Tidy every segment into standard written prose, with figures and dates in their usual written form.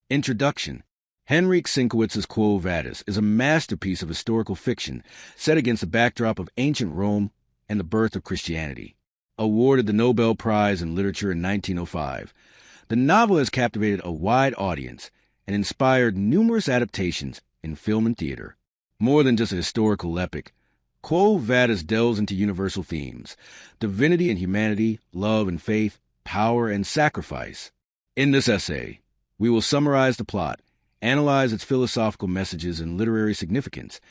Introduction. Henryk Sienkiewicz's Quo Vadis is a masterpiece of historical fiction set against the backdrop of ancient Rome and the birth of Christianity. Awarded the Nobel Prize in Literature in 1905, the novel has captivated a wide audience and inspired numerous adaptations in film and theater. More than just a historical epic, Quo Vadis delves into universal themes: divinity and humanity, love and faith, power and sacrifice. In this essay, we will summarize the plot, analyze its philosophical messages and literary significance,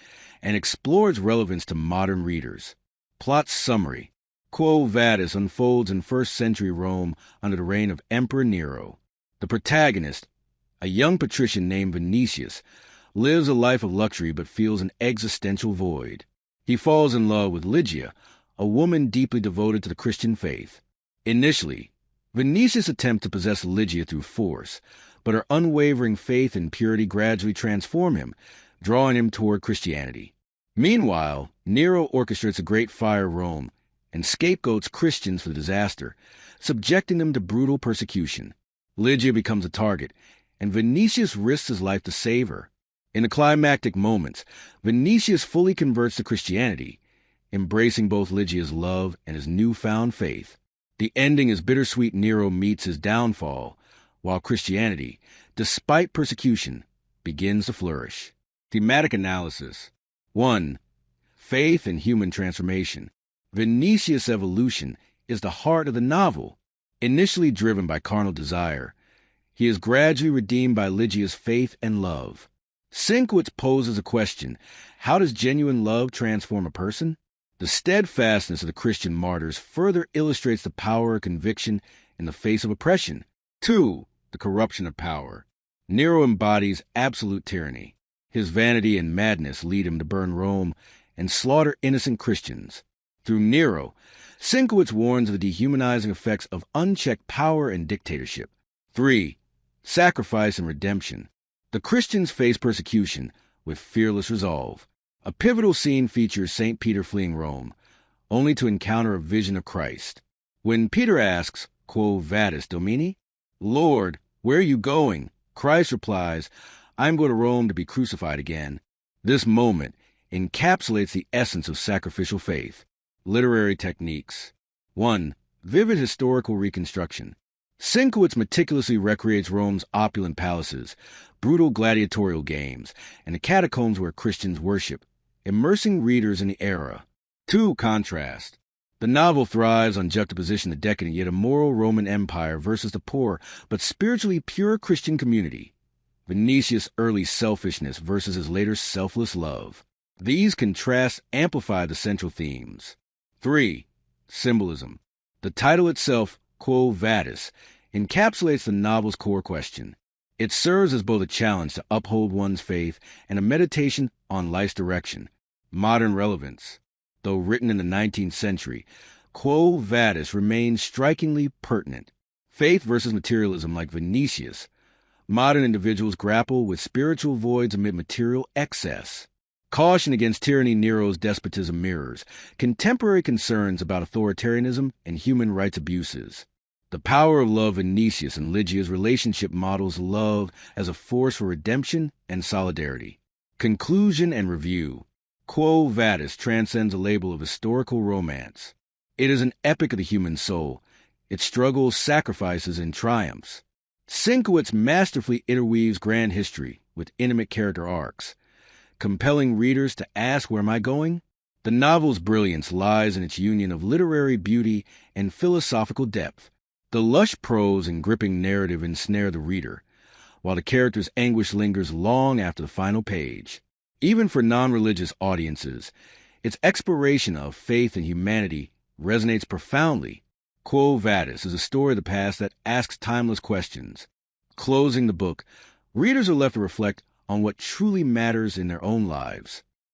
and explore its relevance to modern readers. Plot summary. Quo Vadis unfolds in first-century Rome under the reign of Emperor Nero. The protagonist, a young patrician named Vinicius, lives a life of luxury but feels an existential void. He falls in love with Lygia, a woman deeply devoted to the Christian faith. Initially, Vinicius attempts to possess Lygia through force, but her unwavering faith and purity gradually transform him, drawing him toward Christianity. Meanwhile, Nero orchestrates a great fire in Rome and scapegoats Christians for the disaster, subjecting them to brutal persecution. Lygia becomes a target, and Vinicius risks his life to save her. In the climactic moments, Vinicius fully converts to Christianity, embracing both Lygia's love and his newfound faith. The ending is bittersweet. Nero meets his downfall, while Christianity, despite persecution, begins to flourish. Thematic analysis. 1. Faith and human transformation. Vinicius' evolution is the heart of the novel. Initially driven by carnal desire, he is gradually redeemed by Lygia's faith and love. Sienkiewicz's poses a question: how does genuine love transform a person? The steadfastness of the Christian martyrs further illustrates the power of conviction in the face of oppression. 2. The corruption of power. Nero embodies absolute tyranny. His vanity and madness lead him to burn Rome and slaughter innocent Christians. Through Nero, Sienkiewicz's warns of the dehumanizing effects of unchecked power and dictatorship. 3. Sacrifice and redemption. The Christians face persecution with fearless resolve. A pivotal scene features St. Peter fleeing Rome, only to encounter a vision of Christ. When Peter asks, Quo Vadis, Domini? Lord, where are you going? Christ replies, I'm going to Rome to be crucified again. This moment encapsulates the essence of sacrificial faith. Literary techniques. 1. Vivid historical reconstruction. Sienkiewicz's meticulously recreates Rome's opulent palaces, brutal gladiatorial games, and the catacombs where Christians worship, immersing readers in the era. 2. Contrast. The novel thrives on juxtaposition of the decadent yet immoral Roman Empire versus the poor but spiritually pure Christian community. Vinicius' early selfishness versus his later selfless love. These contrasts amplify the central themes. 3. Symbolism. The title itself, Quo Vadis, encapsulates the novel's core question. It serves as both a challenge to uphold one's faith and a meditation on life's direction. Modern relevance. Though written in the 19th century, Quo Vadis remains strikingly pertinent. Faith versus materialism. Like Vinicius, modern individuals grapple with spiritual voids amid material excess. Caution against tyranny. Nero's despotism mirrors contemporary concerns about authoritarianism and human rights abuses. The power of love. Vinicius and Lygia's relationship models love as a force for redemption and solidarity. Conclusion and review. Quo Vadis transcends a label of historical romance. It is an epic of the human soul, its struggles, sacrifices, and triumphs. Sienkiewicz's masterfully interweaves grand history with intimate character arcs, compelling readers to ask, where am I going? The novel's brilliance lies in its union of literary beauty and philosophical depth. The lush prose and gripping narrative ensnare the reader, while the character's anguish lingers long after the final page. Even for non-religious audiences, its exploration of faith and humanity resonates profoundly. Quo Vadis is a story of the past that asks timeless questions. Closing the book, readers are left to reflect on what truly matters in their own lives.